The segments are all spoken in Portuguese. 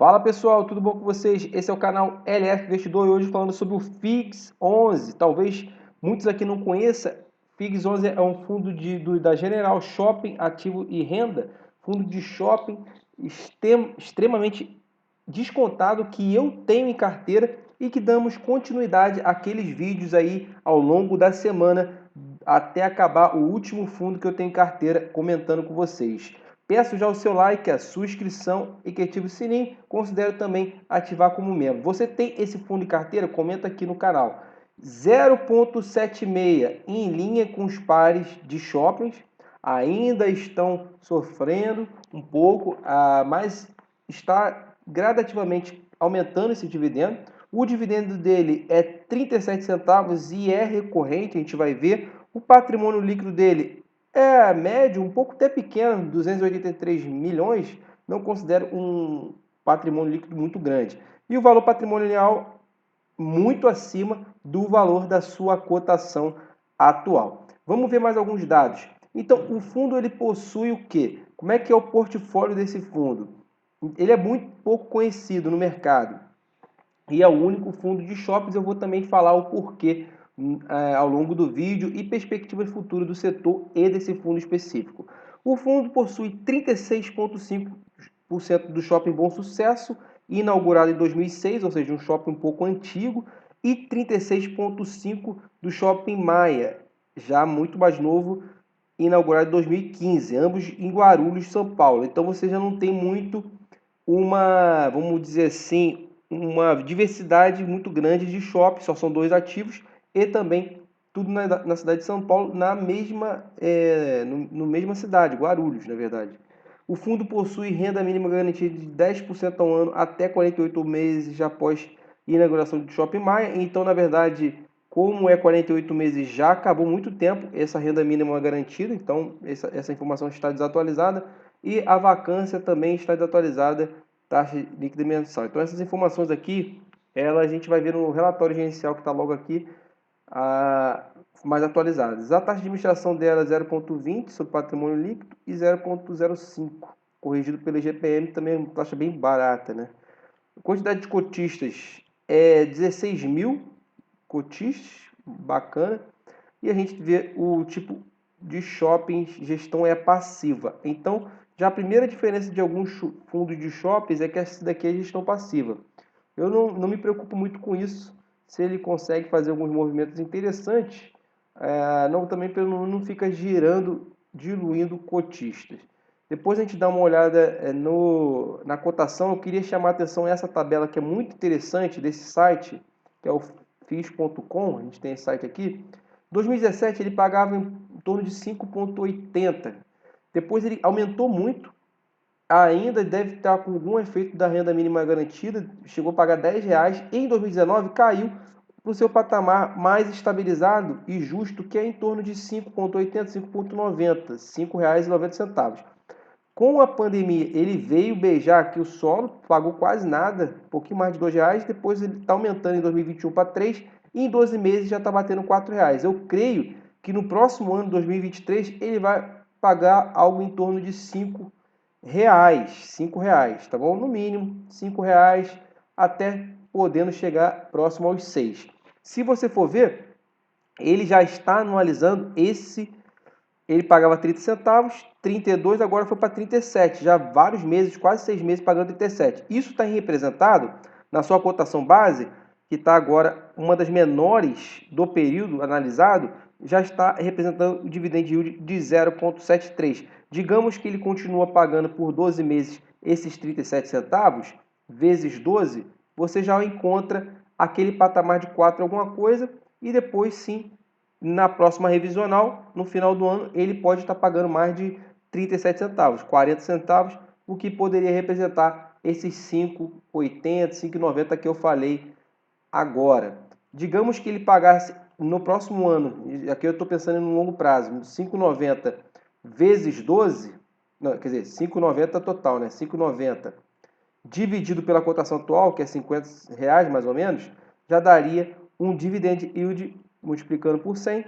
Fala pessoal, tudo bom com vocês? Esse é o canal LF Investidor e hoje falando sobre o FIGS 11. Talvez muitos aqui não conheçam. FIGS 11 é um fundo da General Shopping Ativo e Renda, fundo de shopping extremamente descontado que eu tenho em carteira e que damos continuidade àqueles vídeos aí ao longo da semana até acabar o último fundo que eu tenho em carteira comentando com vocês. Peço já o seu like, a sua inscrição e que ative o sininho. Considero também ativar como membro. Você tem esse fundo em carteira? Comenta aqui no canal. 0,76 em linha com os pares de shoppings. Ainda estão sofrendo um pouco, mas está gradativamente aumentando esse dividendo. O dividendo dele é 37 centavos e é recorrente, a gente vai ver. O patrimônio líquido dele é médio, um pouco até pequeno, 283 milhões, não considero um patrimônio líquido muito grande. E o valor patrimonial muito acima do valor da sua cotação atual. Vamos ver mais alguns dados. Então, o fundo ele possui o quê? Como é que é o portfólio desse fundo? Ele é muito pouco conhecido no mercado e é o único fundo de shoppings. Eu vou também falar o porquê ao longo do vídeo e perspectivas futuras do setor e desse fundo específico. O fundo possui 36,5% do Shopping Bom Sucesso, inaugurado em 2006, ou seja, um shopping um pouco antigo, e 36,5% do Shopping Maia, já muito mais novo, inaugurado em 2015, ambos em Guarulhos, São Paulo. Então você já não tem muito vamos dizer assim, uma diversidade muito grande de shoppings, só são dois ativos, e também tudo na cidade de São Paulo, no mesma cidade, Guarulhos, na verdade. O fundo possui renda mínima garantida de 10% ao ano até 48 meses após inauguração do Shopping Maia. Então, na verdade, como é 48 meses, já acabou muito tempo essa renda mínima garantida, então essa informação está desatualizada. E a vacância também está desatualizada, taxa líquida mensal. Então essas informações aqui, a gente vai ver no relatório gerencial que está logo aqui, mais atualizadas. A taxa de administração dela é 0,20 sobre patrimônio líquido e 0,05, corrigido pelo IGPM, também é uma taxa bem barata, né? A quantidade de cotistas é 16 mil cotistas, bacana. E a gente vê o tipo de shopping, gestão é passiva. Então, já a primeira diferença de alguns fundos de shoppings é que essa daqui é gestão passiva. Eu não me preocupo muito com isso, se ele consegue fazer alguns movimentos interessantes, também não fica girando, diluindo cotistas. Depois a gente dá uma olhada na cotação. Eu queria chamar a atenção essa tabela que é muito interessante desse site, que é o FIS.com, a gente tem esse site aqui. 2017 ele pagava em torno de 5,80. Depois ele aumentou muito, ainda deve estar com algum efeito da renda mínima garantida, chegou a pagar R$10, e em 2019 caiu para o seu patamar mais estabilizado e justo, que é em torno de 5,80, 5,90, R$ 5,90. Com a pandemia, ele veio beijar aqui o solo, pagou quase nada, um pouquinho mais de R$2, depois ele está aumentando em 2021 para 3, e em 12 meses já está batendo R$4. Eu creio que no próximo ano, 2023, ele vai pagar algo em torno de R$5, R$5, tá bom? No mínimo, R$5, até podendo chegar próximo aos 6. Se você for ver, ele já está anualizando ele pagava 30 centavos, 32, agora foi para 37, já vários meses, quase 6 meses pagando 37. Isso está representado na sua cotação base, que está agora uma das menores do período analisado, já está representando o dividend yield de 0,73. Digamos que ele continua pagando por 12 meses esses 37 centavos, vezes 12, você já encontra aquele patamar de 4 alguma coisa, e depois sim, na próxima revisional, no final do ano, ele pode estar pagando mais de 37 centavos, 40 centavos, o que poderia representar esses 5,80, 5,90 que eu falei agora. Digamos que ele pagasse no próximo ano, aqui eu estou pensando em um longo prazo, 5,90 vezes 12, não, quer dizer, 5,90 total, né? 5,90 dividido pela cotação atual, que é R$50 mais ou menos, já daria um dividend yield, multiplicando por 100,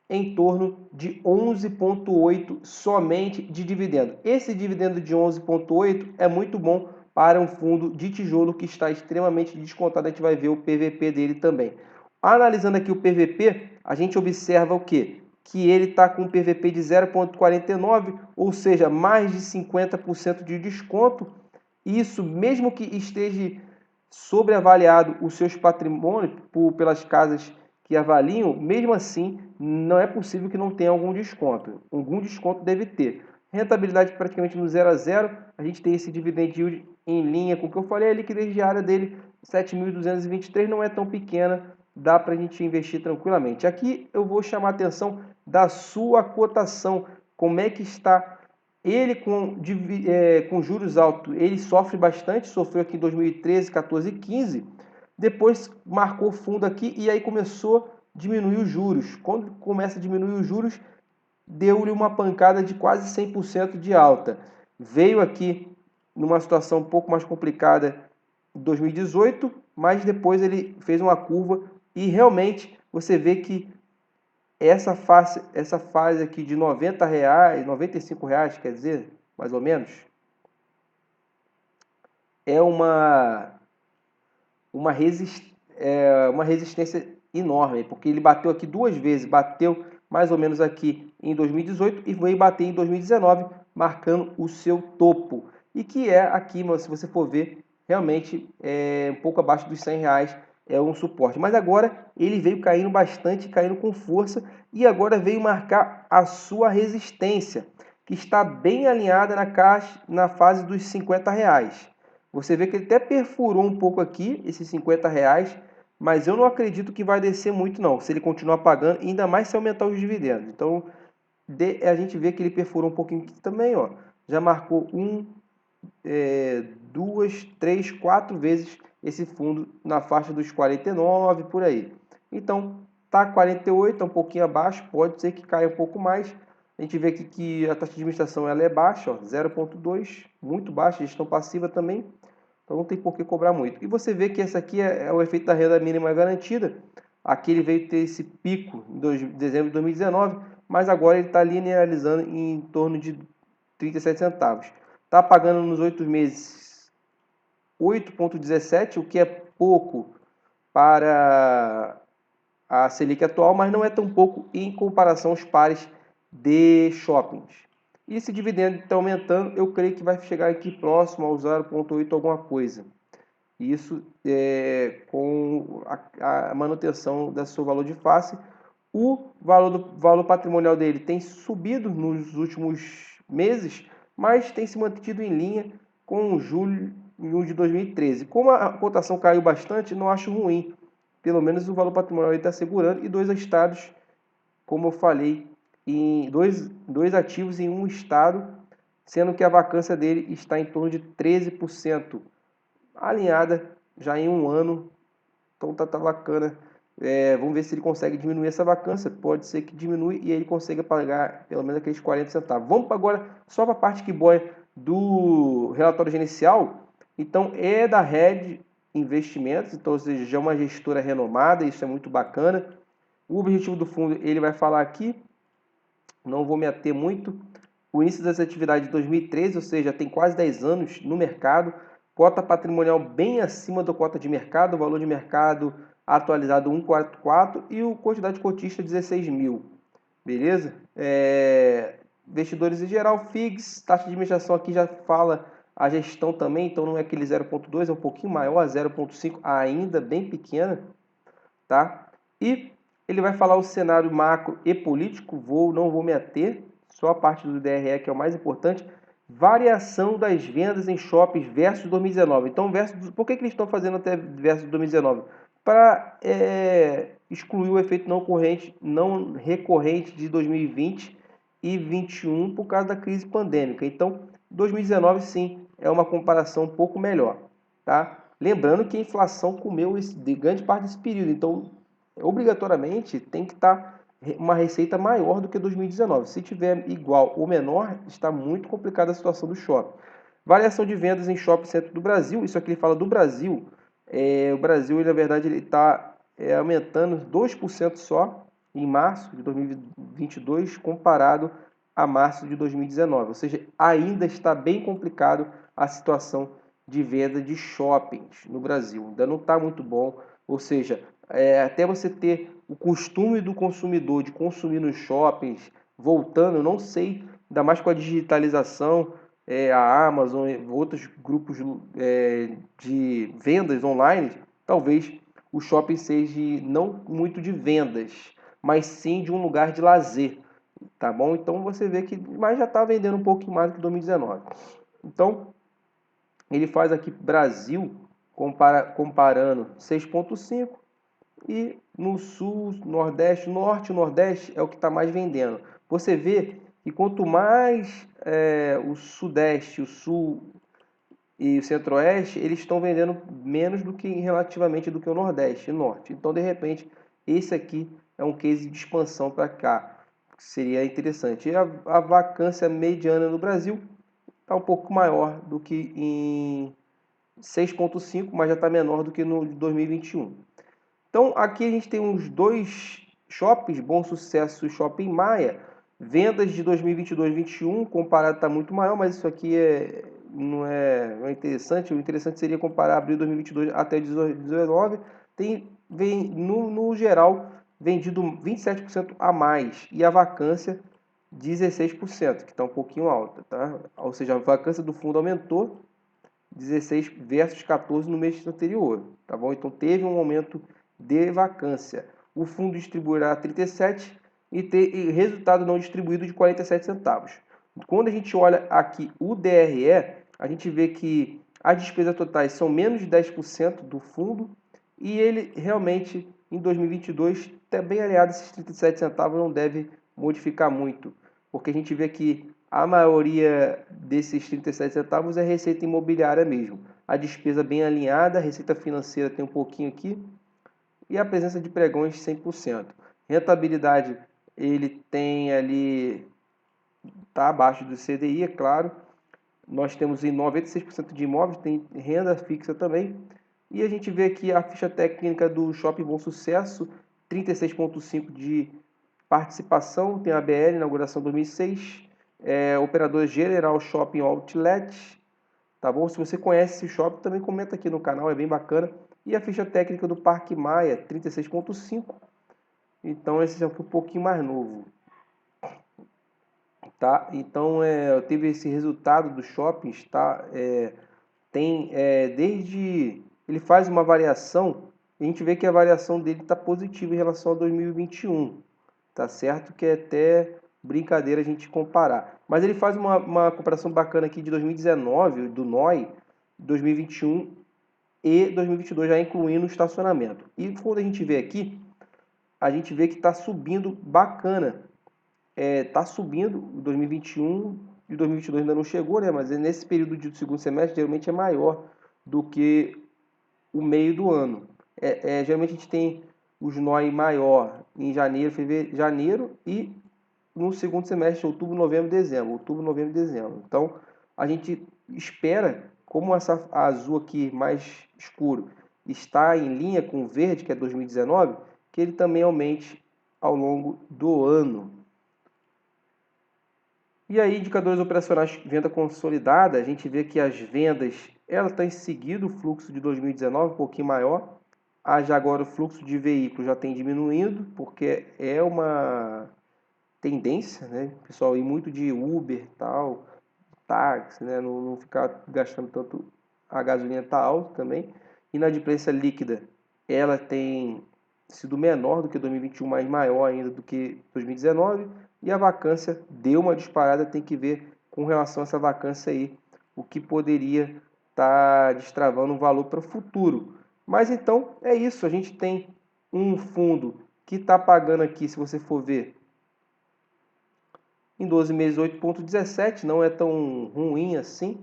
em torno de 11,8 somente de dividendo. Esse dividendo de 11,8 é muito bom para um fundo de tijolo que está extremamente descontado. A gente vai ver o PVP dele também. Analisando aqui o PVP, a gente observa o quê? Que ele está com um PVP de 0,49, ou seja, mais de 50% de desconto. Isso, mesmo que esteja sobreavaliado os seus patrimônios pelas casas que avaliam, mesmo assim, não é possível que não tenha algum desconto. Algum desconto deve ter. Rentabilidade praticamente no 0 a 0. A gente tem esse dividend yield em linha com o que eu falei. A liquidez diária dele, 7.223, não é tão pequena. Dá para a gente investir tranquilamente. Aqui eu vou chamar a atenção da sua cotação. Como é que está ele com juros altos? Ele sofre bastante, sofreu aqui em 2013, 14 e 15. Depois marcou fundo aqui e aí começou a diminuir os juros. Quando começa a diminuir os juros, deu-lhe uma pancada de quase 100% de alta. Veio aqui numa situação um pouco mais complicada em 2018, mas depois ele fez uma curva e realmente você vê que essa fase aqui de R$ 90, R$ 95, quer dizer, mais ou menos, é uma, uma resistência enorme, porque ele bateu aqui duas vezes, bateu mais ou menos aqui em 2018 e veio bater em 2019, marcando o seu topo. E que é aqui, se você for ver, realmente um pouco abaixo dos R$ 100, é um suporte. Mas agora ele veio caindo bastante, caindo com força, e agora veio marcar a sua resistência, que está bem alinhada na fase dos R$ 50. Você vê que ele até perfurou um pouco aqui, esses R$ 50, mas eu não acredito que vai descer muito não, se ele continuar pagando, ainda mais se aumentar os dividendos. Então, a gente vê que ele perfurou um pouquinho aqui também, ó. Já marcou duas, três, quatro vezes esse fundo na faixa dos 49, por aí. Então, tá 48, é um pouquinho abaixo, pode ser que caia um pouco mais. A gente vê aqui que a taxa de administração ela é baixa, 0,2, muito baixa, gestão passiva também. Então não tem por que cobrar muito. E você vê que essa aqui é o efeito da renda mínima garantida. Aqui ele veio ter esse pico em dezembro de 2019, mas agora ele está linearizando em torno de 37 centavos. Está pagando nos 8 meses 8,17, o que é pouco para a Selic atual, mas não é tão pouco em comparação aos pares de shoppings. E esse dividendo está aumentando, eu creio que vai chegar aqui próximo ao 0,8 alguma coisa. Isso com a manutenção do seu valor de face. O valor patrimonial dele tem subido nos últimos meses, mas tem se mantido em linha com julho de 2013. Como a cotação caiu bastante, não acho ruim. Pelo menos o valor patrimonial está segurando, e dois estados, como eu falei, em dois ativos em um estado, sendo que a vacância dele está em torno de 13%, alinhada já em um ano. Então tá bacana. Vamos ver se ele consegue diminuir essa vacância. Pode ser que diminui e ele consiga pagar pelo menos aqueles 40 centavos. Vamos agora só para a parte que boia do relatório gerencial. Então é da Red Investimentos, então, ou seja, já é uma gestora renomada, isso é muito bacana. O objetivo do fundo ele vai falar aqui, não vou me ater muito. O início das atividades de 2013, ou seja, tem quase 10 anos no mercado. Cota patrimonial bem acima da cota de mercado, valor de mercado atualizado 144 e o quantidade de cotista 16 mil. Beleza? Investidores em geral, FIGs, taxa de administração aqui já fala a gestão também, então não é aquele 0,2, é um pouquinho maior, 0,5, ainda bem pequena, tá? E ele vai falar o cenário macro e político, não vou me ater, só a parte do DRE que é o mais importante. Variação das vendas em shoppings versus 2019. Então, por que eles estão fazendo até versus 2019? Para excluir o efeito não recorrente de 2020 e 2021 por causa da crise pandêmica. Então, 2019 sim é uma comparação um pouco melhor, tá? Lembrando que a inflação comeu de grande parte desse período, então obrigatoriamente tem que estar uma receita maior do que 2019. Se tiver igual ou menor, está muito complicada a situação do shopping. Variação de vendas em shopping centro do Brasil, isso aqui ele fala do Brasil. O Brasil, na verdade, ele está aumentando 2% só em março de 2022 comparado a março de 2019. Ou seja, ainda está bem complicado a situação de venda de shoppings no Brasil. Ainda não está muito bom, ou seja, até você ter o costume do consumidor de consumir nos shoppings voltando, eu não sei, ainda mais com a digitalização, a Amazon e outros grupos de vendas online, talvez o shopping seja não muito de vendas, mas sim de um lugar de lazer, tá bom? Então você vê que, mas já está vendendo um pouco mais do que 2019. Então ele faz aqui Brasil comparando 6,5 e no sul, nordeste, norte e nordeste é o que está mais vendendo. Você vê que quanto mais o sudeste, o sul e o centro-oeste, eles estão vendendo menos do que relativamente do que o nordeste e norte. Então, de repente, esse aqui é um case de expansão para cá, que seria interessante. E a vacância mediana no Brasil está um pouco maior do que em 6,5, mas já está menor do que no 2021. Então, aqui a gente tem uns dois shoppings, Bom Sucesso e Shopping Maia. Vendas de 2022 e 2021, comparado está muito maior, mas isso aqui não é interessante. O interessante seria comparar abril de 2022 até 2019. Vem, no geral, vendido 27% a mais. E a vacância 16%, que está um pouquinho alta, tá? Ou seja, a vacância do fundo aumentou 16 versus 14 no mês anterior, tá bom? Então teve um aumento de vacância. O fundo distribuirá 37 e resultado não distribuído de 47 centavos. Quando a gente olha aqui o DRE, a gente vê que as despesas totais são menos de 10% do fundo e ele realmente em 2022 está bem alinhado, esses 37 centavos não deve modificar muito, porque a gente vê que a maioria desses 37 centavos é receita imobiliária mesmo. A despesa bem alinhada, a receita financeira tem um pouquinho aqui e a presença de pregões 100%. Rentabilidade ele tem ali, está abaixo do CDI, é claro. Nós temos em 96% de imóveis, tem renda fixa também. E a gente vê aqui a ficha técnica do Shopping Bom Sucesso, 36,5 de participação, tem a BL, inauguração 2006, operador General Shopping Outlet, tá bom? Se você conhece esse shopping, também comenta aqui no canal, é bem bacana. E a ficha técnica do Parque Maia, 36,5, então esse já foi um pouquinho mais novo, tá? Então eu teve esse resultado dos shoppings, tá? Tem desde ele faz uma variação, a gente vê que a variação dele está positiva em relação a 2021, tá certo? Que é até brincadeira a gente comparar. Mas ele faz uma comparação bacana aqui de 2019, do NOI, 2021 e 2022, já incluindo o estacionamento. E quando a gente vê aqui, a gente vê que está subindo bacana. Está subindo, 2021 e 2022 ainda não chegou, né? Mas nesse período de segundo semestre geralmente é maior do que o meio do ano. Geralmente a gente tem os NOI maior em janeiro, fevereiro, janeiro e no segundo semestre, outubro, novembro, dezembro. Outubro, novembro e dezembro. Então a gente espera, como essa azul aqui mais escuro está em linha com o verde, que é 2019, que ele também aumente ao longo do ano. E aí, indicadores operacionais venda consolidada, a gente vê que as vendas ela está seguindo o fluxo de 2019, um pouquinho maior. Já agora o fluxo de veículos já tem diminuindo, porque é uma tendência, né? O pessoal ir muito de Uber, tal, táxi, né? Não ficar gastando tanto, a gasolina está alta também. Inadimplência líquida, ela tem sido menor do que 2021, mas maior ainda do que 2019. E a vacância deu uma disparada, tem que ver com relação a essa vacância aí, o que poderia estar destravando um valor para o futuro. Mas então é isso, a gente tem um fundo que está pagando aqui, se você for ver, em 12 meses 8,17, não é tão ruim assim,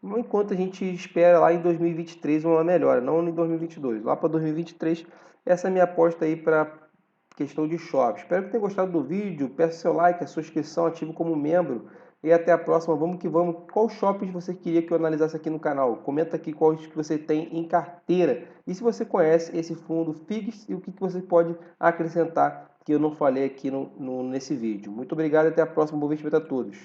enquanto a gente espera lá em 2023 uma melhora, não em 2022. Lá para 2023, essa é a minha aposta aí para questão de shopping. Espero que tenha gostado do vídeo, peço seu like, a sua inscrição, ativo como membro e até a próxima. Vamos que vamos. Qual shopping você queria que eu analisasse aqui no canal? Comenta aqui quais que você tem em carteira e se você conhece esse fundo FIGS e o que você pode acrescentar que eu não falei aqui nesse vídeo. Muito obrigado e até a próxima. Bom investimento a todos.